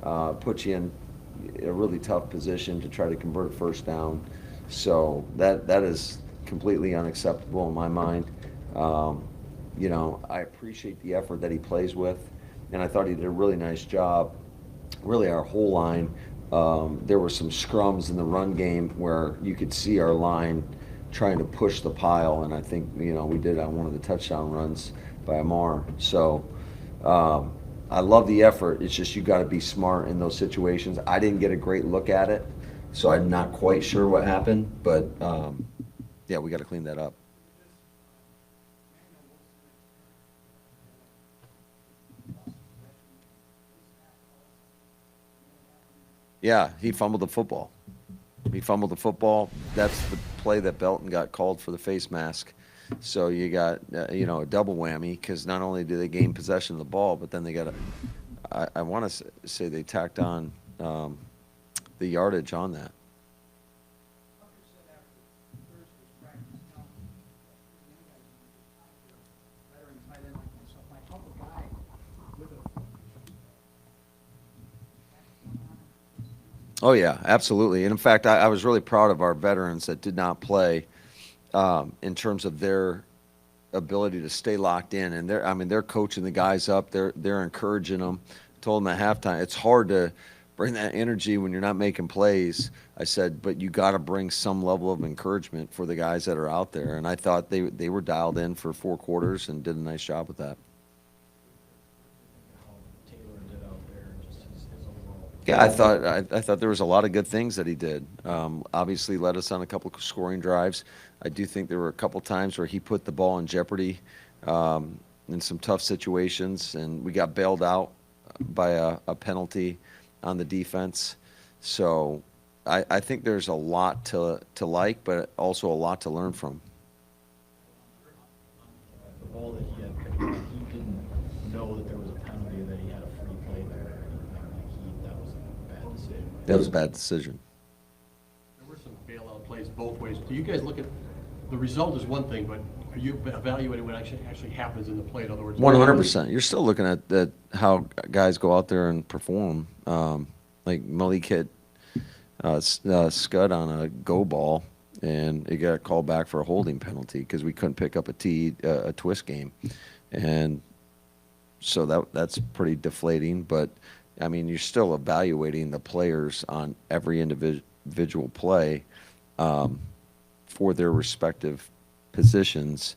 puts you in a really tough position to try to convert a first down. So that is completely unacceptable in my mind. Um, I appreciate the effort that he plays with, and I thought he did a really nice job. Really, our whole line. There were some scrums in the run game where you could see our line trying to push the pile, and I think we did on one of the touchdown runs by Amar. So I love the effort. It's just you got to be smart in those situations. I didn't get a great look at it, so I'm not quite sure what happened, but yeah, we got to clean that up. Yeah, he fumbled the football. He fumbled the football. That's the play that Belton got called for the face mask. So you got a double whammy because not only do they gain possession of the ball, but then they got I want to say they tacked on the yardage on that. Oh yeah, absolutely. And in fact, I was really proud of our veterans that did not play in terms of their ability to stay locked in. And they're coaching the guys up. They're encouraging them. Told them at halftime, it's hard to bring that energy when you're not making plays. I said, but you got to bring some level of encouragement for the guys that are out there. And I thought they were dialed in for 4 quarters and did a nice job with that. Yeah, I thought there was a lot of good things that he did. Obviously, led us on a couple of scoring drives. I do think there were a couple times where he put the ball in jeopardy in some tough situations, and we got bailed out by a penalty on the defense. So I think there's a lot to like, but also a lot to learn from. The ball that he had picked up, he didn't know that there was a penalty, that he had a free play there or anything. That was a bad decision. That was a bad decision. There were some bailout plays both ways. Do you guys look at, the result is one thing, but are you evaluating what actually happens in the play? In other words, 100%. You're still looking at how guys go out there and perform. Like Malik hit Scud on a go ball, and it got called back for a holding penalty because we couldn't pick up a twist game, and so that's pretty deflating. But I mean, you're still evaluating the players on every individual play for their respective positions,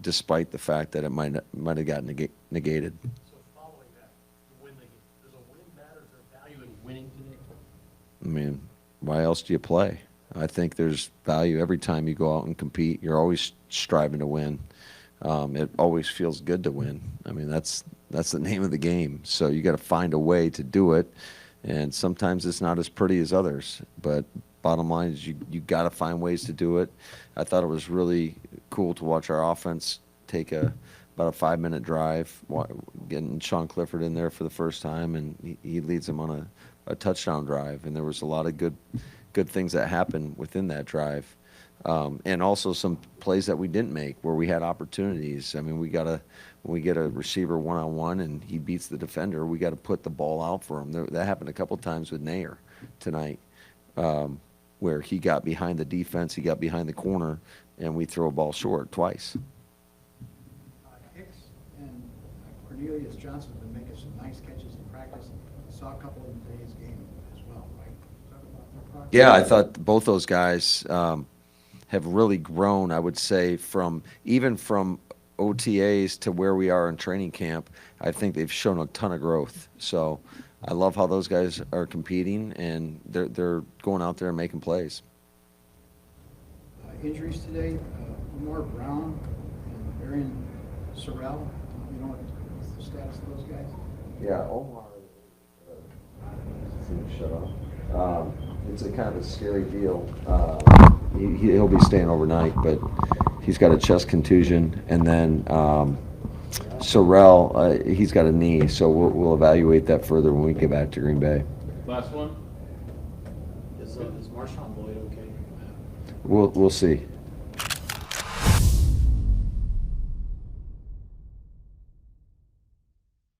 despite the fact that it might have gotten negated. So following that, to win the game, does a win matter? Is there value in winning today? I mean, why else do you play? I think there's value every time you go out and compete. You're always striving to win. It always feels good to win. I mean, that's the name of the game. So you got to find a way to do it, and sometimes it's not as pretty as others. But bottom line is you got to find ways to do it. I thought it was really cool to watch our offense take about a 5-minute drive, getting Sean Clifford in there for the first time, and he leads them on a touchdown drive. And there was a lot of good things that happened within that drive. And also some plays that we didn't make where we had opportunities. I mean, when we get a receiver one-on-one and he beats the defender, we got to put the ball out for him. That happened a couple times with Nair tonight, where he got behind the defense, he got behind the corner, and we throw a ball short twice. Hicks and Cornelius Johnson have been making some nice catches in practice. Saw a couple in today's game as well, right? Talk about their progress. Yeah, I thought both those guys have really grown, I would say, from OTAs to where we are in training camp. I think they've shown a ton of growth. So I love how those guys are competing, and they're going out there and making plays. Injuries today, Lamar Brown and Marion Sorrell. You know what's the status of those guys? Yeah, Omar. Shut up. It's a kind of a scary deal. He'll be staying overnight, but he's got a chest contusion, and then Sorrell, he's got a knee, so we'll evaluate that further when we get back to Green Bay. Last one. Is Marshawn Lloyd okay? We'll see.